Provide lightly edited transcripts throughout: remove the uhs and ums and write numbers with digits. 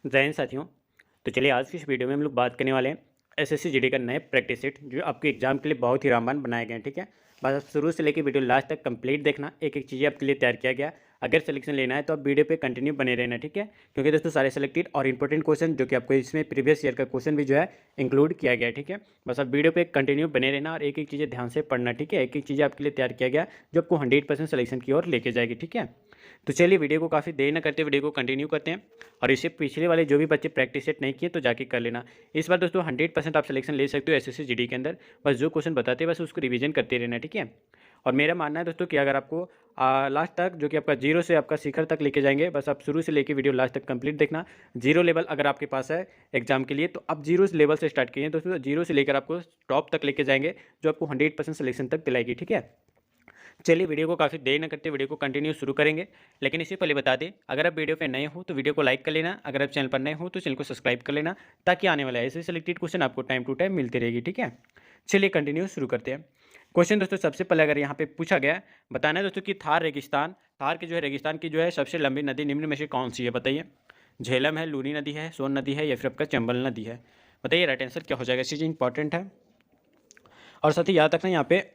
जय हिंद साथियों। तो चलिए आज की इस वीडियो में हम लोग बात करने वाले हैं एसएससी जीडी का नए प्रैक्टिस सेट जो आपके एग्जाम के लिए बहुत ही रामबान बनाए गए हैं। ठीक है, बस आप शुरू से लेकर वीडियो लास्ट तक कंप्लीट देखना, एक एक चीज़ें आपके लिए तैयार किया गया। अगर सिलेक्शन लेना है तो आप वीडियो पे कंटिन्यू बने रहना। ठीक है, क्योंकि दोस्तों सारे सिलेक्टेड और इंपॉर्टेंट क्वेश्चन जो कि आपको इसमें प्रीवियस ईयर का क्वेश्चन भी जो है इंक्लूड किया गया है। ठीक है, बस आप वीडियो पे कंटिन्यू बने रहना और एक एक चीज़ें ध्यान से पढ़ना। ठीक है, एक एक चीज़ें आपके लिए तैयार किया गया जो आपको 100% सिलेक्शन की ओर लेके जाएगी। ठीक है, तो चलिए वीडियो को काफ़ी देर न करते वीडियो को कंटिन्यू करते हैं। और इससे पिछले वाले जो भी बच्चे प्रैक्टिस सेट नहीं किए तो जाके कर लेना। इस बार दोस्तों 100% आप सिलेक्शन ले सकते हो एसएससी जीडी के अंदर। बस जो क्वेश्चन बताते हैं बस उसको रिवीजन करते रहना। ठीक है, और मेरा मानना है दोस्तों कि अगर आपको लास्ट तक जो कि आपका जीरो से आपका शिखर तक लेके जाएंगे, बस आप शुरू से लेके वीडियो लास्ट तक कंप्लीट देखना। जीरो लेवल अगर आपके पास है एग्जाम के लिए तो आप जीरो लेवल से स्टार्ट कीजिए दोस्तों, जीरो से लेकर आपको टॉप तक लेके जाएंगे जो आपको 100% सिलेक्शन तक दिलाएगी। ठीक है, चलिए वीडियो को काफ़ी देर न करते वीडियो को कंटिन्यू शुरू करेंगे। लेकिन इससे पहले बता दें, अगर आप वीडियो पे नए हो तो वीडियो को लाइक कर लेना, अगर आप चैनल पर नए हो तो चैनल को सब्सक्राइब कर लेना, ताकि आने वाले ऐसे सिलेक्टेड क्वेश्चन आपको टाइम टू टाइम मिलती रहेगी। ठीक है, चलिए कंटिन्यू शुरू करते हैं। क्वेश्चन दोस्तों सबसे पहले अगर यहाँ पे पूछा गया, बताना है दोस्तों कि थार के जो है रेगिस्तान की जो है सबसे लंबी नदी निम्न में से कौन सी है, बताइए। झेलम है, लूनी नदी है, सोन नदी है, या फिर आपका चंबल नदी है। बताइए राइट आंसर क्या हो जाएगा। चीज़ इंपॉर्टेंट है और साथ ही याद रखना यहाँ पे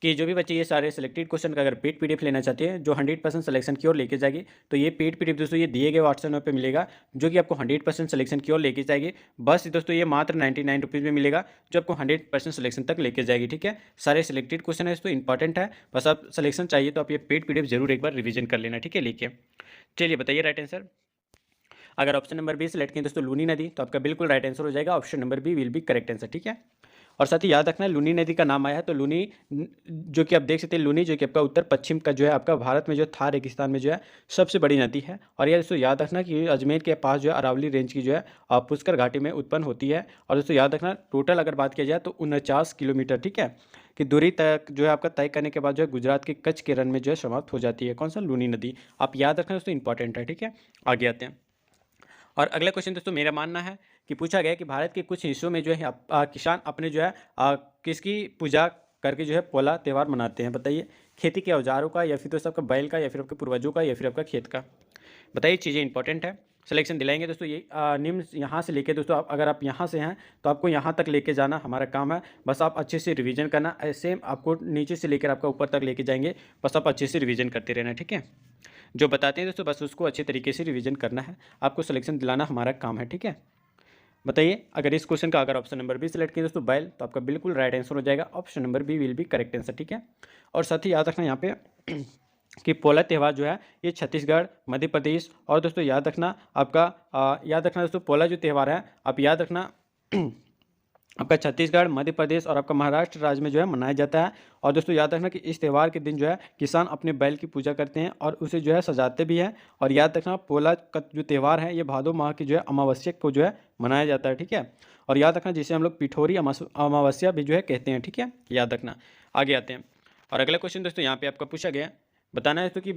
कि जो भी बच्चे ये सारे सिलेक्टेड क्वेश्चन का अगर पेड पीडीएफ लेना चाहते हैं जो 100% सिलेक्शन की ओर लेके जाएगी, तो ये पेड पीडीएफ दोस्तों ये दिए गए व्हाट्सएप नंबर पे मिलेगा जो कि आपको 100% सिलेक्शन की ओर लेके जाएगी। बस दोस्तों ये मात्र 99 रुपीज़ में मिलेगा जो आपको 100% सिलेक्शन तक लेके जाएगी। ठीक है, सारे सिलेक्टेड क्वेश्चन है दोस्तों, इंपॉर्टेंट है। बस आप सिलेक्शन चाहिए तो आप ये पेड पीडीएफ जरूर एक बार रिविजन कर लेना। ठीक है, लेके चलिए बताइए राइट आंसर। अगर ऑप्शन नंबर बी सेलेक्ट करें दोस्तों लूनी नदी, तो आपका बिल्कुल राइट आंसर हो जाएगा। Option number B will be correct answer. ठीक है, और साथ ही याद रखना लूनी नदी का नाम आया है तो लूनी जो कि आप देख सकते हैं, लूनी जो कि आपका उत्तर पश्चिम का जो है आपका भारत में जो थार रेगिस्तान में जो है सबसे बड़ी नदी है। और यह दोस्तों याद रखना कि अजमेर के पास जो है अरावली रेंज की जो है पुष्कर घाटी में उत्पन्न होती है। और दोस्तों याद रखना टोटल अगर बात किया जाए तो 49 किलोमीटर, ठीक है, कि दूरी तक जो है आपका तय करने के बाद जो है गुजरात के कच्छ के रण में जो है समाप्त हो जाती है। कौन सा? लूनी नदी। आप याद रखना दोस्तों, इंपॉर्टेंट है। ठीक है, आगे आते हैं। और अगला क्वेश्चन दोस्तों मेरा मानना है कि पूछा गया कि भारत के कुछ हिस्सों में जो है किसान अपने जो है किसकी पूजा करके जो है पोला त्यौहार मनाते हैं, बताइए। खेती के औजारों का, या फिर दोस्तों आपका बैल का, या फिर आपके पूर्वजों का, या फिर आपका खेत का। बताइए, चीज़ें इंपॉर्टेंट है, सिलेक्शन दिलाएंगे दोस्तों। ये निम्न यहाँ से लेके दोस्तों अगर आप यहाँ से हैं तो आपको यहाँ तक लेके जाना हमारा काम है। बस आप अच्छे से रिवीजन करना, ऐसे आपको नीचे से लेकर आपका ऊपर तक लेके जाएंगे। बस आप अच्छे से रिवीजन करते रहना। ठीक है, जो बताते हैं दोस्तों बस उसको अच्छे तरीके से रिवीजन करना है, आपको सिलेक्शन दिलाना हमारा काम है। ठीक है, बताइए अगर इस क्वेश्चन का अगर ऑप्शन नंबर बी सेलेक्ट किया दोस्तों बैल, तो आपका बिल्कुल राइट आंसर हो जाएगा। Option number B will be correct answer. ठीक है, और साथ ही याद रखना यहाँ पे कि पोला त्यौहार जो है ये छत्तीसगढ़, मध्य प्रदेश और दोस्तों याद रखना आपका याद रखना दोस्तों पोला जो त्यौहार है आप याद रखना आपका छत्तीसगढ़, मध्य प्रदेश और आपका महाराष्ट्र राज्य में जो है मनाया जाता है। और दोस्तों याद रखना कि इस त्यौहार के दिन जो है किसान अपने बैल की पूजा करते हैं और उसे जो है सजाते भी हैं। और याद रखना पोला का जो त्यौहार है ये भादो माह की जो है अमावस्या को जो है मनाया जाता है। ठीक है, और याद रखना जिसे हम लोग पिठोरी अमावस्या भी जो है कहते हैं। ठीक है, याद रखना। आगे आते हैं और अगला क्वेश्चन दोस्तों यहाँ पे आपका पूछा गया, बताना है दोस्तों कि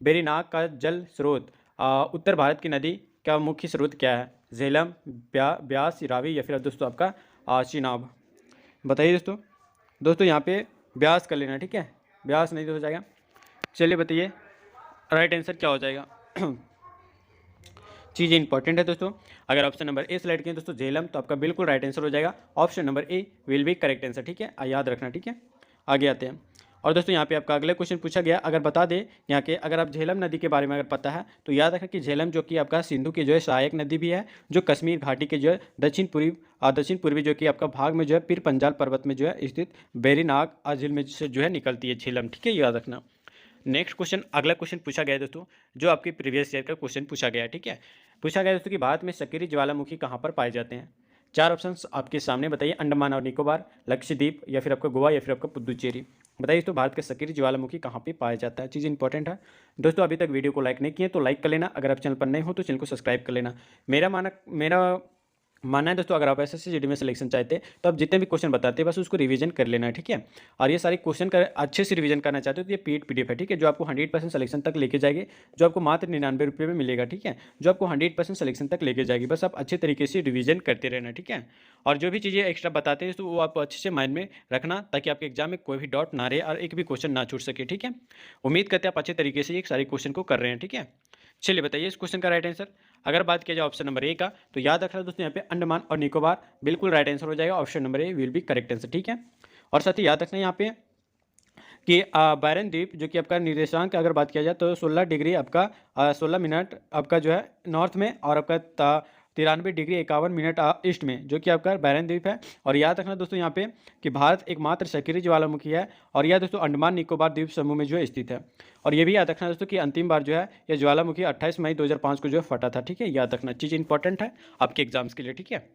बेरीनाग का जल स्रोत उत्तर भारत की नदी का मुख्य स्रोत क्या है। झेलम, ब्यास, रावी, या फिर दोस्तों आपका चिनाब। बताइए दोस्तों। दोस्तों यहाँ पे ब्यास कर लेना। ठीक है, ब्यास नहीं तो हो जाएगा। चलिए बताइए राइट आंसर क्या हो जाएगा। चीज़ें इंपॉर्टेंट है दोस्तों। अगर ऑप्शन नंबर ए सेलेक्ट किए दोस्तों झेलम, तो आपका बिल्कुल राइट आंसर हो जाएगा। Option number A will be correct answer. ठीक है, याद रखना। ठीक है, आगे आते हैं और दोस्तों यहाँ पे आपका अगला क्वेश्चन पूछा गया, अगर बता दें यहाँ के अगर आप झेलम नदी के बारे में अगर पता है तो याद रखें कि झेलम जो कि आपका सिंधु की जो है सहायक नदी भी है, जो कश्मीर घाटी के जो है दक्षिण पूर्वी जो कि आपका भाग में जो है पीर पंजाल पर्वत में जो है स्थित बेरीनाग झील में से जो है निकलती है झेलम। ठीक है, याद रखना। नेक्स्ट क्वेश्चन, अगला क्वेश्चन पूछा गया है दोस्तों जो आपकी प्रीवियस ईयर का क्वेश्चन पूछा गया है। ठीक है, पूछा गया दोस्तों कि भारत में सक्रिय ज्वालामुखी कहाँ पर पाए जाते हैं। चार ऑप्शंस आपके सामने, बताइए। अंडमान और निकोबार, लक्षद्वीप, या फिर आपका गोवा, या फिर आपका पुदुचेरी। बताइए तो भारत के सक्रिय ज्वालामुखी कहाँ पे पाया जाता है। चीज़ इंपॉर्टेंट है दोस्तों। अभी तक वीडियो को लाइक नहीं किए तो लाइक कर लेना, अगर आप चैनल पर नए हो तो चैनल को सब्सक्राइब कर लेना। मेरा मानना है दोस्तों अगर आप एसएससी जीडी में सिलेक्शन चाहते हैं तो आप जितने भी क्वेश्चन बताते हैं बस उसको रिवीजन कर लेना है। ठीक है, और ये सारे क्वेश्चन का अच्छे से रिवीजन करना चाहते हो तो ये पीडीएफ है। ठीक है, जो आपको 100% सिलेक्शन तक लेके जाएगी, जो आपको मात्र 99 रुपये में मिलेगा। ठीक है, जो आपको 100% सिलेक्शन तक लेके जाएगी। बस आप अच्छे तरीके से रिवीजन करते रहना। ठीक है, और जो भी चीज़ें एक्स्ट्रा बताते हैं तो वो आपको अच्छे से माइंड में रखना, ताकि आपके एग्जाम में कोई भी डाउट ना रहे और एक भी क्वेश्चन ना छूट सके। ठीक है, उम्मीद करते हैं आप अच्छे तरीके से ये सारे क्वेश्चन को कर रहे हैं। ठीक है, चलिए बताइए इस क्वेश्चन का राइट आंसर। अगर बात किया जाए ऑप्शन नंबर ए का, तो याद रखना दोस्तों यहाँ पे अंडमान और निकोबार बिल्कुल राइट आंसर हो जाएगा। Option number A will be correct answer, ठीक है। और साथ ही याद रखना यहाँ पे कि बैरन द्वीप जो कि आपका निर्देशांक अगर बात किया जाए तो 16 डिग्री आपका 16 मिनट आपका जो है नॉर्थ में, और आपका 93 डिग्री 51 मिनट ईस्ट में, जो कि आपका बैरन द्वीप है। और याद रखना दोस्तों यहाँ पे कि भारत एकमात्र सक्रिय ज्वालामुखी है, और यह दोस्तों अंडमान निकोबार द्वीप समूह में जो है स्थित है। और ये भी याद रखना दोस्तों कि अंतिम बार जो है यह ज्वालामुखी 28 मई 2005 को जो है फटा था, ठीक है। याद रखना चीज़ इंपॉर्टेंट है आपके एग्जाम्स के लिए, ठीक है।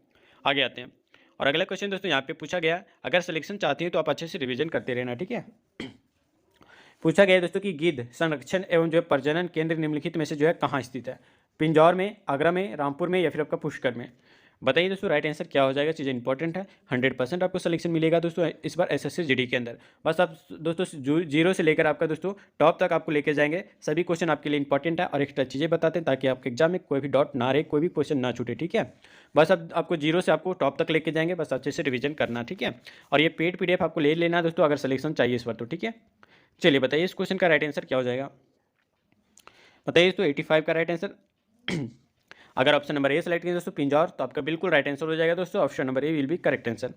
आगे आते हैं और अगला क्वेश्चन दोस्तों यहाँ पे पूछा गया, अगर सिलेक्शन चाहती हैं तो आप अच्छे से रिविजन करते रहना, ठीक है। पूछा गया है दोस्तों कि गिद्ध संरक्षण एवं जो है प्रजनन केंद्र निम्नलिखित में से जो है कहाँ स्थित है? पिंजौर में, आगरा में, रामपुर में, या फिर आपका पुष्कर में? बताइए दोस्तों राइट आंसर क्या हो जाएगा। चीज़ें इंपॉर्टेंट है, 100% आपको सिलेक्शन मिलेगा दोस्तों इस बार एसएससी जीडी के अंदर। बस आप दोस्तों जीरो से लेकर आपका दोस्तों टॉप तक आपको लेके जाएंगे। सभी क्वेश्चन आपके लिए इंपॉर्टेंट है और एक्स्ट्रा चीज़ें बताते हैं ताकि आपके एग्जाम में कोई भी डाउट ना रहे, कोई भी क्वेश्चन ना छूटे, ठीक है। बस अब आपको जीरो से आपको टॉप तक लेके जाएंगे, बस अच्छे से रिविजन करना, ठीक है। और ये पेड पीडीएफ आपको ले लेना दोस्तों अगर सिलेक्शन चाहिए इस बार तो, ठीक है। चलिए बताइए इस क्वेश्चन का राइट आंसर क्या हो जाएगा। बताइए दोस्तों 85 का राइट आंसर। अगर ऑप्शन नंबर ए सेलेक्ट किया दोस्तों पिंजौर, तो आपका बिल्कुल राइट आंसर हो जाएगा दोस्तों। Option number A will be correct answer.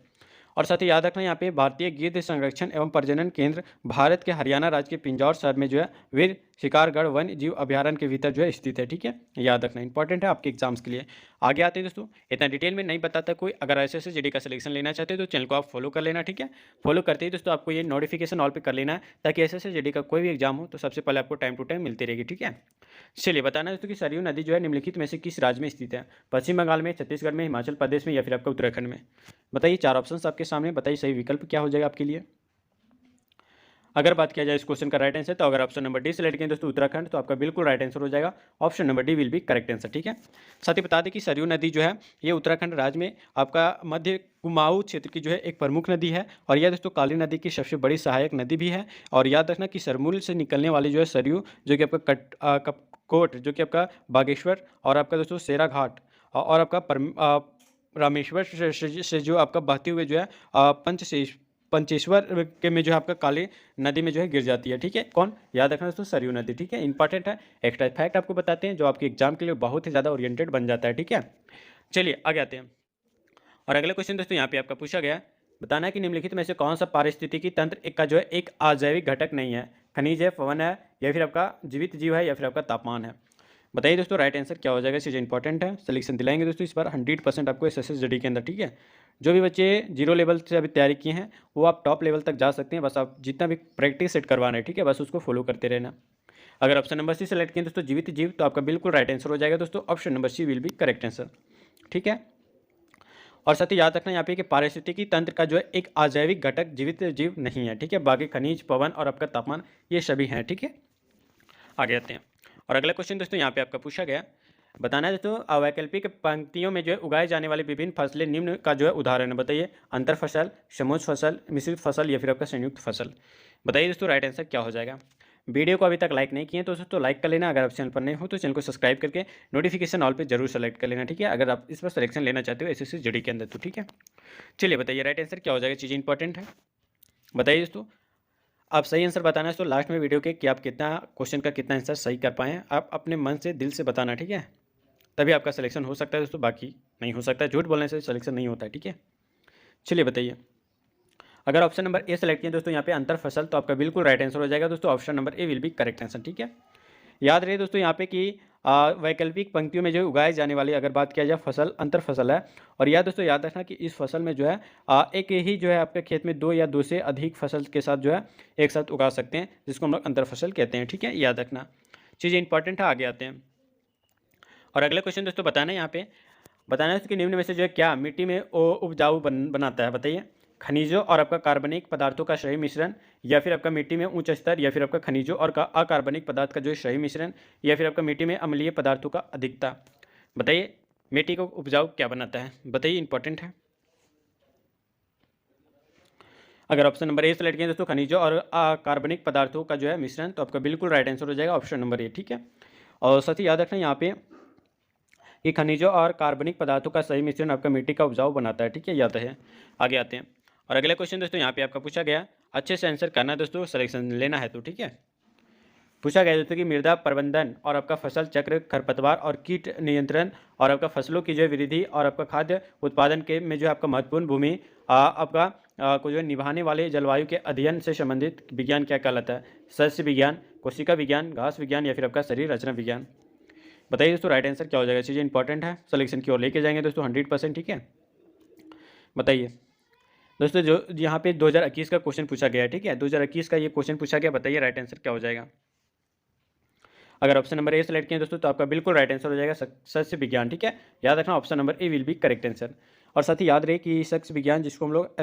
और साथ ही याद रखना यहाँ पे भारतीय गिद्ध संरक्षण एवं प्रजनन केंद्र भारत के हरियाणा राज्य के पिंजौर शहर में जो है वीर शिकारगढ़ वन्य जीव अभ्यारण्य के भीतर जो है स्थित है, ठीक है। याद रखना इंपॉर्टेंट है आपके एग्जाम्स के लिए। आगे आते हैं दोस्तों, इतना डिटेल में नहीं बताता कोई। अगर एसएससी जीडी का सिलेक्शन लेना चाहते हो तो चैनल को आप फॉलो कर लेना, ठीक है। फॉलो करते ही दोस्तों आपको ये नोटिफिकेशन ऑल पे कर लेना है ताकि एसएससी जीडी का कोई भी एग्जाम हो तो सबसे पहले आपको टाइम टू टाइम मिलती रहेगी, ठीक है। चलिए बताना दोस्तों कि सरयू नदी जो है निम्नलिखित में से किस राज्य में स्थित है? पश्चिम बंगाल में, छत्तीसगढ़ में, हिमाचल प्रदेश में, या फिर आपका उत्तराखंड में? बताइए, चार ऑप्शंस आपके सामने, बताइए सही विकल्प क्या हो जाएगा आपके लिए। अगर बात किया जाए इस क्वेश्चन का राइट आंसर, तो अगर ऑप्शन नंबर डी सेलेक्ट करें दोस्तों उत्तराखंड, तो आपका बिल्कुल राइट आंसर हो जाएगा। Option number D will be correct answer, ठीक है। साथ ही बता दें कि सरयू नदी जो है ये उत्तराखंड राज्य में आपका मध्य कुमाऊं क्षेत्र की जो है एक प्रमुख नदी है, और यह दोस्तों काली नदी की सबसे बड़ी सहायक नदी भी है। और याद रखना कि सरमूल से निकलने वाली जो है सरयू, जो कि आपका कपकोट, जो कि आपका बागेश्वर, और आपका दोस्तों सेरा घाट, और आपका रामेश्वर से जो आपका बहते हुए जो है पंचेश्वर के में जो है आपका काली नदी में जो है गिर जाती है, ठीक है। कौन? याद रखना दोस्तों सरयू नदी, ठीक है। इंपॉर्टेंट है, एक्स्ट्रा फैक्ट आपको बताते हैं जो आपके एग्जाम के लिए बहुत ही ज़्यादा ओरिएंटेड बन जाता है, ठीक है। चलिए आगे आते हैं और अगला क्वेश्चन दोस्तों यहाँ पे आपका पूछा गया, बताना है कि निम्नलिखित में से कौन सा पारिस्थितिकी तंत्र एक का जो है एक अजैविक घटक नहीं है? खनिज है, पवन है, या फिर आपका जीवित जीव है, या फिर आपका तापमान है? बताइए दोस्तों राइट आंसर क्या हो जाएगा। चीज़ें इंपॉर्टेंट है, सिलेक्शन दिलाएंगे दोस्तों इस बार 100% आपको एसएससी जीडी के अंदर, ठीक है। जो भी बच्चे जीरो लेवल से अभी तैयारी किए हैं वो आप टॉप लेवल तक जा सकते हैं, बस आप जितना भी प्रैक्टिस सेट करवाना है, ठीक है, बस उसको फॉलो करते रहना। अगर ऑप्शन नंबर सी सेलेक्ट किए दोस्तों जीवित जीव, तो आपका बिल्कुल राइट आंसर हो जाएगा दोस्तों। Option number C will be correct answer, ठीक है। और साथ ही याद रखना यहाँ पे कि पारिस्थितिकी तंत्र का जो है एक अजैविक घटक जीवित जीव नहीं है, ठीक है। बाकी खनिज, पवन और आपका तापमान ये सभी हैं, ठीक है। आगे आते हैं और अगला क्वेश्चन दोस्तों यहाँ पे आपका पूछा गया, बताना है दोस्तों अवैकल्पिक पंक्तियों में जो है उगाए जाने वाली विभिन्न फसलें निम्न का जो है उदाहरण है। बताइए, अंतर फसल, समूह फसल, मिश्रित फसल, या फिर आपका संयुक्त फसल? बताइए दोस्तों राइट आंसर क्या हो जाएगा। वीडियो को अभी तक लाइक नहीं किए तो दोस्तों लाइक कर लेना। अगर आप चैनल पर नहीं हो तो चैनल को सब्सक्राइब करके नोटिफिकेशन ऑल पे जरूर सेलेक्ट कर लेना, ठीक है। अगर आप इस पर सिलेक्शन लेना चाहते हो एसएससी जीडी के अंदर तो, ठीक है। चलिए बताइए राइट आंसर क्या हो जाएगा। चीज़ें इंपॉर्टेंट है, बताइए दोस्तों। आप सही आंसर बताना है तो लास्ट में वीडियो के कि आप कितना क्वेश्चन का कितना आंसर सही कर पाए हैं। आप अपने मन से दिल से बताना, ठीक है, तभी आपका सिलेक्शन हो सकता है दोस्तों, बाकी नहीं हो सकता है। झूठ बोलने से सिलेक्शन नहीं होता है, ठीक है। चलिए बताइए, अगर ऑप्शन नंबर ए सेलेक्ट किए दोस्तों यहाँ पे अंतर फसल, तो आपका बिल्कुल राइट आंसर हो जाएगा दोस्तों। Option number A will be correct answer, ठीक है। याद रहे दोस्तों यहाँ पे कि वैकल्पिक पंक्तियों में जो उगाए जाने वाली अगर बात किया जाए फसल अंतर फसल है। और यह दोस्तों याद रखना कि इस फसल में जो है एक ही जो है आपके खेत में दो या दो से अधिक फसल के साथ जो है एक साथ उगा सकते हैं, जिसको हम लोग अंतर फसल कहते हैं, ठीक है। याद रखना, चीज़ें इंपॉर्टेंट है। आगे आते हैं और अगला क्वेश्चन दोस्तों बताना है यहाँ पे, बताना है कि निम्न में से जो है क्या मिट्टी में उपजाऊ बनाता है? बताइए, खनिजों और आपका कार्बनिक पदार्थों का सही मिश्रण, या फिर आपका मिट्टी में उच्च स्तर, या फिर आपका खनिजों और अकार्बनिक पदार्थ का जो है सही मिश्रण, या फिर आपका मिट्टी में अम्लीय पदार्थों का अधिकता? बताइए मिट्टी को उपजाऊ क्या बनाता है? बताइए, इंपॉर्टेंट है। अगर ऑप्शन नंबर ए सेलेक्ट किया दोस्तों खनिजों और अकार्बनिक पदार्थों का जो है मिश्रण, तो आपका बिल्कुल राइट आंसर हो जाएगा ऑप्शन नंबर ए, ठीक है। और साथ ही याद रखना यहाँ पे कि खनिजों और कार्बनिक पदार्थों का सही मिश्रण आपका मिट्टी का उपजाऊ बनाता है, ठीक है। याद है। आगे आते हैं और अगला क्वेश्चन दोस्तों यहाँ पे आपका पूछा गया, अच्छे से आंसर करना है दोस्तों, सिलेक्शन लेना है तो, ठीक है। पूछा गया दोस्तों कि मृदा प्रबंधन और आपका फसल चक्र, खरपतवार और कीट नियंत्रण और आपका फसलों की जो है वृद्धि और आपका खाद्य उत्पादन के में जो है आपका महत्वपूर्ण भूमि आपका को जो है निभाने वाले जलवायु के अध्ययन से संबंधित विज्ञान क्या कहलाता है? सस्य विज्ञान, कोशिका विज्ञान, घास विज्ञान या फिर आपका शरीर रचना विज्ञान। बताइए दोस्तों राइट आंसर क्या हो जाएगा। चीज़ें इंपॉर्टेंट है, सिलेक्शन की ओर लेके जाएंगे दोस्तों 100%। ठीक है, बताइए दोस्तों जो यहाँ पे 2021 का क्वेश्चन पूछा गया है। ठीक है, 2021 का ये क्वेश्चन पूछा गया, बताइए राइट आंसर क्या हो जाएगा। अगर ऑप्शन नंबर ए सेलेक्ट किया दोस्तों तो आपका बिल्कुल राइट आंसर हो जाएगा सस्य विज्ञान। ठीक है, याद रखना option number A will be correct answer. और साथ ही याद रहे कि सस्य विज्ञान जिसको हम लोग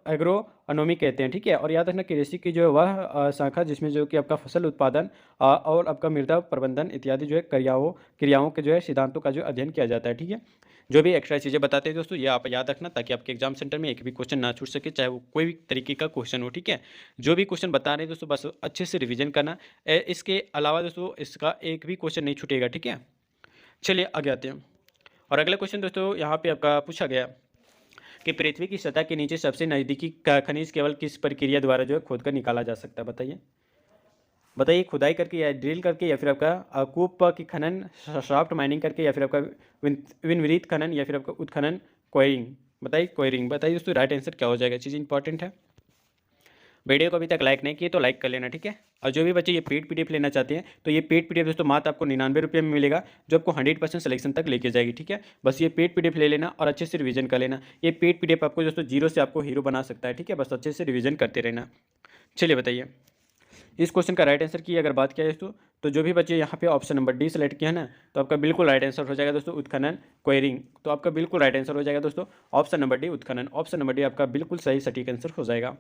एग्रोनॉमी कहते हैं। ठीक है, और याद रखना कृषि की जो है वह शाखा जिसमें जो कि आपका फसल उत्पादन और आपका मृदा प्रबंधन इत्यादि जो है क्रियाओं के जो है सिद्धांतों का जो अध्ययन किया जाता है। ठीक है, जो भी एक्स्ट्रा चीज़ें बताते हैं दोस्तों ये आप याद रखना ताकि आपके एग्जाम सेंटर में एक भी क्वेश्चन ना छूट सके, चाहे वो कोई भी तरीके का क्वेश्चन हो। ठीक है, जो भी क्वेश्चन बता रहे हैं दोस्तों बस अच्छे से रिवीजन करना। इसके अलावा दोस्तों इसका एक भी क्वेश्चन नहीं छूटेगा। ठीक है, चलिए आगे आते हैं। और अगला क्वेश्चन दोस्तों यहाँ पे आपका पूछा गया कि पृथ्वी की सतह के नीचे सबसे नज़दीकी खनिज केवल किस प्रक्रिया द्वारा जो है खोद कर निकाला जा सकता है? बताइए खुदाई करके या ड्रिल करके या फिर आपका कूप की खनन, शाफ्ट माइनिंग करके या फिर आपका विनवृत खनन या फिर आपका उत्खनन, क्वायरिंग। बताइए क्वायरिंग। बताइए दोस्तों राइट आंसर क्या हो जाएगा। चीज़ इंपॉर्टेंट है। वीडियो को अभी तक लाइक नहीं किए तो लाइक कर लेना। ठीक है, और जो भी बच्चे ये पेड पीडीएफ लेना चाहते हैं तो ये पेड पीडीएफ दोस्तों मात्र आपको 99 रुपये में मिलेगा, जो आपको 100% सिलेक्शन तक लेके जाएगी। ठीक है, बस ये पेड पीडीएफ ले लेना और अच्छे से रिवीजन कर लेना। ये पेड पीडीएफ आपको दोस्तों जीरो से आपको हीरो बना सकता है। ठीक है, बस अच्छे से रिवीजन करते रहना। चलिए बताइए इस क्वेश्चन का राइट आंसर की अगर बात किया दोस्तों तो जो भी बच्चे यहाँ पे ऑप्शन नंबर डी सेलेक्ट किया है ना तो आपका बिल्कुल राइट आंसर हो जाएगा दोस्तों उत्खनन क्वेरिंग। तो आपका बिल्कुल राइट आंसर हो जाएगा दोस्तों ऑप्शन नंबर डी उत्खनन। ऑप्शन नंबर डी आपका बिल्कुल सही सटीक आंसर हो जाएगा।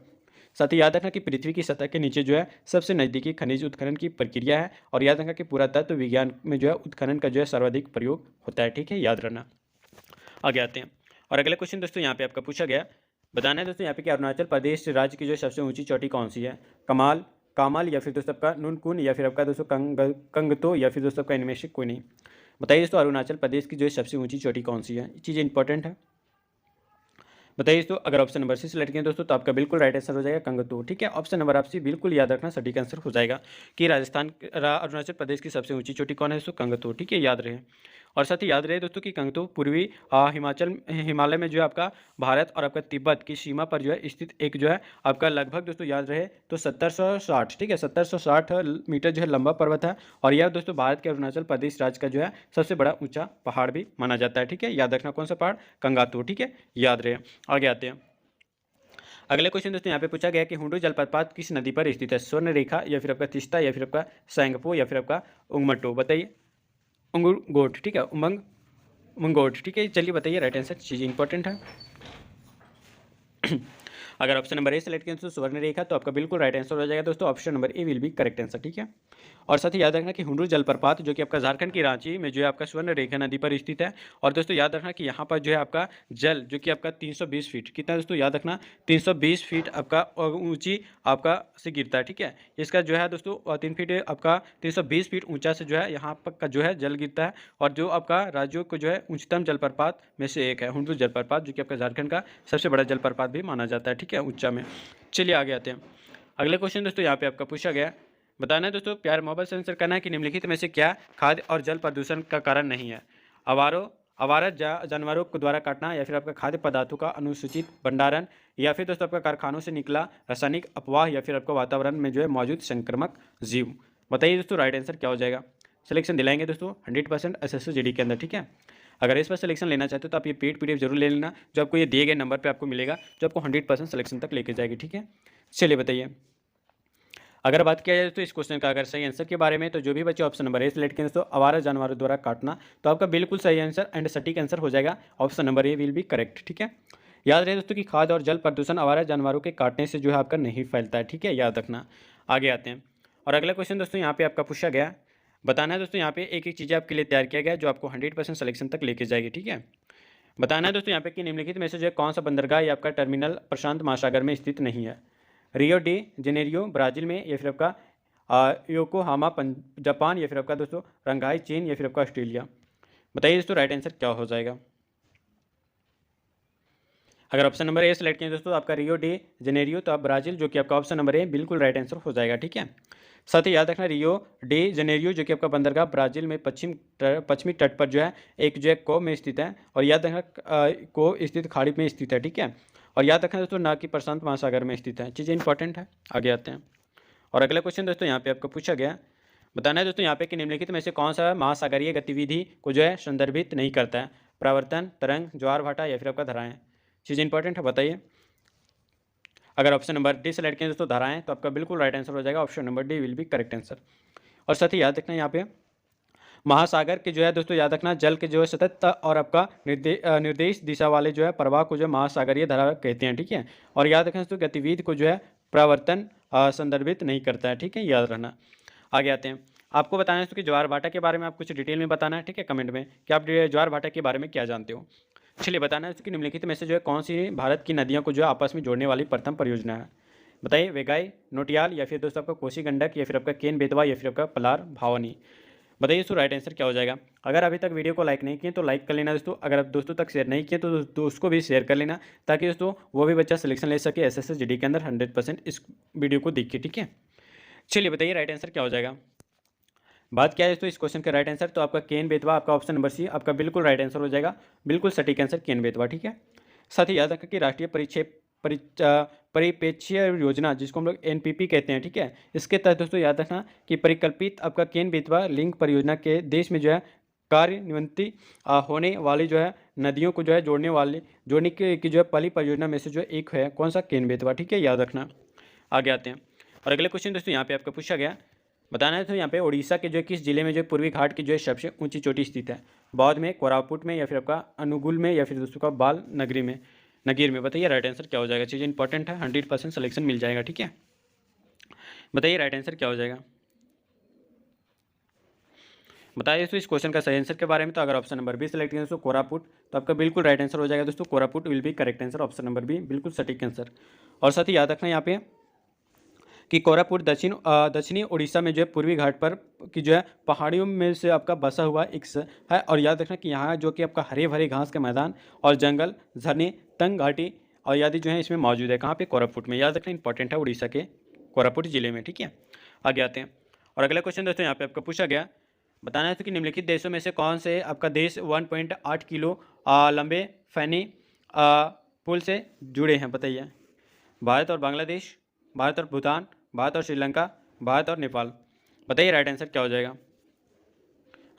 साथ ही याद रखना कि पृथ्वी की सतह के नीचे जो है सबसे नज़दीकी खनिज उत्खनन की प्रक्रिया है। और याद रखना कि पुरातत्व विज्ञान में जो है उत्खनन का जो है सर्वाधिक प्रयोग होता है। ठीक है, याद रखना। आगे आते हैं और अगला क्वेश्चन दोस्तों यहाँ पे आपका पूछा गया, बताना है दोस्तों यहाँ पे कि अरुणाचल प्रदेश राज्य की जो सबसे ऊंची चोटी कौन सी है? कामाल या फिर दोस्तों आपका नुनकुन या फिर आपका दोस्तों कंगतो या फिर दोस्तों आपका इनमें से कोई नहीं। बताइए दोस्तों अरुणाचल प्रदेश की जो है सबसे ऊंची चोटी कौन सी है? ये चीज़ इंपॉर्टेंट है। बताइए दोस्तों अगर ऑप्शन नंबर सी सेलेक्ट किया दोस्तों तो आपका बिल्कुल राइट आंसर हो जाएगा कंगतो। ठीक है, ऑप्शन नंबर आप सी बिल्कुल याद रखना सटीक आंसर हो जाएगा कि अरुणाचल प्रदेश की सबसे ऊंची चोटी कौन है दोस्तों? कंगतो। ठीक है, याद रहे। और साथ ही याद रहे दोस्तों कि कंगतो पूर्वी हिमालय में जो है आपका भारत और आपका तिब्बत की सीमा पर जो है स्थित एक जो है आपका लगभग दोस्तों याद रहे तो 1760। ठीक है, 1760 मीटर जो है लंबा पर्वत है। और यह दोस्तों भारत के अरुणाचल प्रदेश राज्य का जो है सबसे बड़ा ऊंचा पहाड़ भी माना जाता है। ठीक है, याद रखना कौन सा पहाड़? कंगातो। ठीक है, याद रहे। आगे आते हैं अगले क्वेश्चन दोस्तों यहाँ पे पूछा गया कि हुंडू जलप्रपात किस नदी पर स्थित है? स्वर्ण रेखा या फिर आपका तिस्ता या फिर आपका सैंगपो या फिर आपका उंगमटो। बताइए उंगुगोट। ठीक है, उमंगोट। ठीक है, चलिए बताइए राइट आंसर। चीज़ इंपॉर्टेंट है। अगर ऑप्शन नंबर ए सेलेक्ट किया तो स्वर्ण रेखा तो आपका बिल्कुल राइट आंसर हो जाएगा दोस्तों option number A will be correct answer. ठीक है, और साथ ही याद रखना कि हुंडू जलप्रपात जो कि आपका झारखंड की रांची में जो है आपका स्वर्ण रेखा नदी पर स्थित है। और दोस्तों याद रखना कि यहाँ पर जो है आपका जल जो कि आपका 320 फीट कितना दोस्तों याद रखना 320 फीट आपका ऊंची आपका से गिरता है। ठीक है, इसका जो है दोस्तों 3 फीट आपका 320 फीट ऊंचा से जो है यहाँ पर का जो है जल गिरता है। और जो आपका राज्यों को जो है उच्चतम जलप्रपात में से एक है हुंडू जलप्रपात, जो कि आपका झारखंड का सबसे बड़ा जलप्रपात भी माना जाता है। ठीक है, ऊंचा में। चलिए आगे आते हैं अगले क्वेश्चन दोस्तों यहाँ पे आपका पूछा गया, बताना है दोस्तों प्यार मोहब्बत से आंसर करना है कि निम्नलिखित में से क्या खाद्य और जल प्रदूषण का कारण नहीं है? आवारा जानवरों को द्वारा काटना या फिर आपका खाद्य पदार्थों का अनुसूचित भंडारण या फिर दोस्तों आपका कारखानों से निकला रासायनिक अपवाह या फिर आपका वातावरण में जो है मौजूद संक्रामक जीव। बताइए दोस्तों राइट आंसर क्या हो जाएगा। सिलेक्शन दिलाएंगे दोस्तों 100% SSGD के अंदर। ठीक है, अगर इस पर सिलेक्शन लेना चाहते हो तो आप ये पेड पीडीएफ जरूर ले लेना, जो आपको ये दिए गए नंबर पे आपको मिलेगा, जो आपको 100% सिलेक्शन तक लेके जाएगी। ठीक है, चलिए बताइए अगर बात किया जाए तो इस क्वेश्चन का अगर सही आंसर के बारे में तो जो भी बच्चे ऑप्शन नंबर ए सेलेक्ट करें तो आवारा जानवरों द्वारा काटना तो आपका बिल्कुल सही आंसर एंड सटीक आंसर हो जाएगा option number A will be correct. ठीक है, याद रहे दोस्तों कि खाद्य और जल प्रदूषण आवारा जानवरों के काटने से जो है आपका नहीं फैलता है। ठीक है, याद रखना। आगे आते हैं और अगला क्वेश्चन दोस्तों यहाँ पे आपका पूछा गया, बताना है दोस्तों यहाँ पे एक एक चीज़ें आपके लिए तैयार किया गया जो आपको 100% सिलेक्शन तक लेके जाएगी। ठीक है, बताना है दोस्तों यहाँ पे कि निम्नलिखित में से जो है कौन सा बंदरगाह या आपका टर्मिनल प्रशांत महासागर में स्थित नहीं है? रियो डी जेनेरियो ब्राज़ील में या फिर आपका योकोहामा जापान या फिर आपका दोस्तों रंगाई चीन या फिर आपका ऑस्ट्रेलिया। बताइए दोस्तों राइट आंसर क्या हो जाएगा। अगर ऑप्शन नंबर ए सेलेक्ट करें दोस्तों आपका रियो डी जेनेरियो, तो आप ब्राज़ील, जो कि आपका ऑप्शन नंबर ए बिल्कुल राइट आंसर हो जाएगा। ठीक है, साथ ही याद रखना रियो डी जेनेरियो जो कि आपका बंदरगाह ब्राज़ील में पश्चिमी तट पर जो है एक जो है को में स्थित है, और याद रखना को स्थित खाड़ी में स्थित है। ठीक है, और याद रखना दोस्तों ना कि प्रशांत महासागर में स्थित है। चीज़ें इंपॉर्टेंट है, आगे आते हैं। और अगला क्वेश्चन दोस्तों यहाँ पे आपको पूछा गया, बताना है दोस्तों यहाँ पे कि निम्नलिखित में से कौन सा महासागरीय गतिविधि को जो है संदर्भित नहीं करता है? प्रावर्तन, तरंग, ज्वार भाटा या फिर आपका धाराएं। चीज़ इंपॉर्टेंट है, बताइए। अगर ऑप्शन नंबर डी सेलेक्ट करें दोस्तों धाराएं, तो आपका बिल्कुल राइट आंसर हो जाएगा, option number D will be correct answer. और साथ ही याद रखना यहाँ पे महासागर के जो है दोस्तों याद रखना जल के जो है सतत और आपका निर्देश दिशा वाले जो है प्रवाह को जो है महासागरीय धारा कहते हैं। ठीक है, और याद रखना दोस्तों गतिविधि को जो है प्रावर्तन संदर्भित नहीं करता है। ठीक है, याद रखना। आगे आते हैं, आपको बताना है कि ज्वार भाटा के बारे में आप कुछ डिटेल में बताना है। ठीक है, कमेंट में कि आप ज्वार भाटा के बारे में क्या जानते हो। चलिए बताना है कि निम्नलिखित में से जो है कौन सी भारत की नदियों को जो है आपस में जोड़ने वाली प्रथम परियोजना है? बताइए, वेगाई, नोटियाल या फिर दोस्तों आपका कोसी गंडक या फिर आपका केन बेतवा या फिर आपका पलार भावनी। बताइए इसको राइट आंसर क्या हो जाएगा। अगर अभी तक वीडियो को लाइक नहीं किए तो लाइक कर लेना दोस्तों, अगर आप दोस्तों तक शेयर नहीं किए तो उसको भी शेयर कर लेना, ताकि दोस्तों वो भी बच्चा सिलेक्शन ले सके एसएससी जीडी के अंदर 100% इस वीडियो को देख के। ठीक है, चलिए बताइए राइट आंसर क्या हो जाएगा। बात क्या है दोस्तों इस क्वेश्चन का राइट आंसर, तो आपका केन बेतवा आपका ऑप्शन नंबर सी आपका बिल्कुल राइट आंसर हो जाएगा, बिल्कुल सटीक आंसर केन बेतवा। ठीक है, साथ ही याद रखें कि राष्ट्रीय परिप्रेक्ष्य योजना जिसको हम लोग एनपीपी कहते हैं। ठीक है, इसके तहत दोस्तों याद रखना कि परिकल्पित आपका केन बेतवा लिंक परियोजना के देश में जो है कार्यान्वित होने वाली जो है नदियों को जो है जोड़ने की जो है पहली परियोजना में से जो एक है कौन सा? केन बेतवा। ठीक है, याद रखना। आगे आते हैं, और अगले क्वेश्चन दोस्तों यहाँ पे आपका पूछा गया, बताना है तो यहाँ पे उड़ीसा के जो है किस जिले में जो पूर्वी घाट की जो है सबसे ऊंची चोटी स्थित है? बौद्ध में, कोरापुट में या फिर आपका अनुगुल में या फिर दोस्तों का बाल नगीर में। बताइए राइट आंसर क्या हो जाएगा। चीज़ें इंपॉर्टेंट है, 100% सिलेक्शन मिल जाएगा। ठीक है, बताइए राइट आंसर क्या हो जाएगा। बताइए दोस्तों इस क्वेश्चन का सही आंसर के बारे में, तो अगर ऑप्शन नंबर बी सेलेक्ट करें दोस्तों कोरापुट, तो आपका बिल्कुल राइट आंसर हो जाएगा दोस्तों, Koraput will be correct answer, option number B बिल्कुल सटीक आंसर। और साथ ही याद रखना यहाँ पे कि कोरापुट दक्षिणी उड़ीसा में जो है पूर्वी घाट पर की जो है पहाड़ियों में से आपका बसा हुआ एक है, और याद रखना कि यहाँ जो कि आपका हरे भरे घास के मैदान और जंगल, झरने, तंग घाटी और आदि जो है इसमें मौजूद है। कहाँ पे? कोरापुट में। याद रखना इंपॉर्टेंट है, उड़ीसा के कोरापुट जिले में। ठीक है, आगे आते हैं, और अगला क्वेश्चन दोस्तों यहाँ पे आपका पूछा गया, बताना है तो कि निम्नलिखित देशों में से कौन से आपका देश 1.8 किलो लंबे फैनी पुल से जुड़े हैं? बताइए। भारत और बांग्लादेश, भारत और भूटान, भारत और श्रीलंका, भारत और नेपाल। बताइए राइट आंसर क्या हो जाएगा।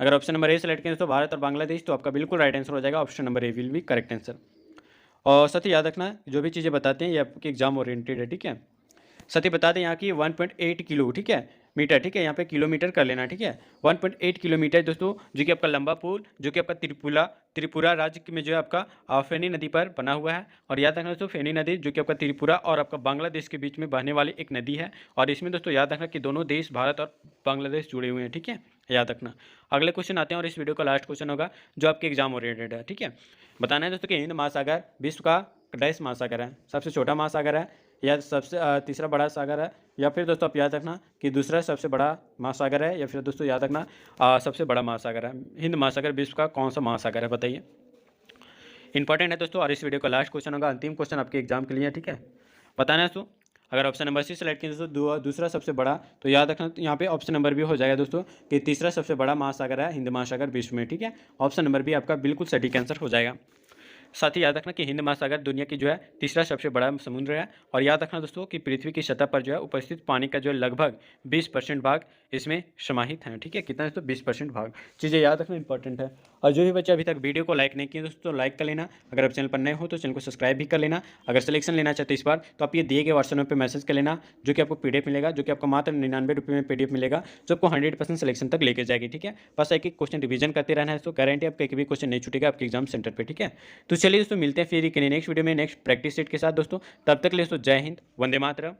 अगर ऑप्शन नंबर ए सेलेक्ट करें तो भारत और बांग्लादेश, तो आपका बिल्कुल राइट आंसर हो जाएगा, option number A will be correct answer. और साथ ही याद रखना जो भी चीज़ें बताते हैं ये आपके एग्जाम ओरिएंटेड है। ठीक है, साथ ही बता दें यहाँ की 1.8 किलो, ठीक है, मीटर। ठीक है, यहाँ पे किलोमीटर कर लेना। ठीक है, 1.8 किलोमीटर दोस्तों जो कि आपका लंबा पुल जो कि आपका त्रिपुरा राज्य में जो है आपका फेनी नदी पर बना हुआ है। और याद रखना दोस्तों फेनी नदी जो कि आपका त्रिपुरा और आपका बांग्लादेश के बीच में बहने वाली एक नदी है, और इसमें दोस्तों याद रखना कि दोनों देश भारत और बांग्लादेश जुड़े हुए हैं। ठीक है, याद रखना। अगले क्वेश्चन आते हैं, और इस वीडियो का लास्ट क्वेश्चन होगा जो आपके एग्जाम ओरिएंटेड है। ठीक है, बताना है दोस्तों कि हिंद महासागर विश्व का डैश महासागर है? सबसे छोटा महासागर है, या सबसे तीसरा बड़ा सागर है, या फिर दोस्तों आप याद रखना कि दूसरा सबसे बड़ा महासागर है, या फिर दोस्तों याद रखना सबसे बड़ा महासागर है। हिंद महासागर विश्व का कौन सा महासागर है? बताइए, इंपॉर्टेंट है दोस्तों। और इस वीडियो का लास्ट क्वेश्चन होगा, अंतिम क्वेश्चन आपके एग्जाम के लिए। ठीक है, बताना है दोस्तों। अगर ऑप्शन नंबर सी सेलेक्ट किया दोस्तों दूसरा सबसे बड़ा, तो याद रखना यहाँ पे ऑप्शन नंबर भी हो जाएगा दोस्तों कि तीसरा सबसे बड़ा महासागर है हिंद महासागर विश्व में। ठीक है, ऑप्शन नंबर भी आपका बिल्कुल सटीक आंसर हो जाएगा। साथ ही याद रखना कि हिंद महासागर दुनिया की जो है तीसरा सबसे बड़ा समुद्र है, और याद रखना दोस्तों कि पृथ्वी की सतह पर जो है उपस्थित पानी का जो है लगभग 20% भाग इसमें समाहित है। ठीक है, कितना दोस्तों? 20% भाग। चीज़ें याद रखना इंपॉर्टेंट है। और जो भी बच्चे अभी तक वीडियो को लाइक नहीं किए दोस्तों लाइक कर लेना, अगर आप चैनल पर नए हो तो चैनल को सब्सक्राइब भी कर लेना। अगर सिलेक्शन लेना चाहते इस बार तो आप ये दिए गए व्हाट्सएप नंबर पर मैसेज कर लेना, जो कि आपको PDF मिलेगा, जो कि आपको मात्र 99 रुपये में PDF मिलेगा, जो आपको 100% सिलेक्शन तक लेके जाएगी। ठीक है, बस एक क्वेश्चन रिवीजन करते रहना है, तो गारंटी आपका एक भी क्वेश्चन नहीं छूटेगा आपके एग्जाम सेंटर पर। ठीक है, तो चलिए दोस्तों मिलते हैं फिर नेक्स्ट वीडियो में नेक्स्ट प्रैक्टिस सेट के साथ दोस्तों। तब तक के लिए दोस्तों जय हिंद, वंदे मातरम।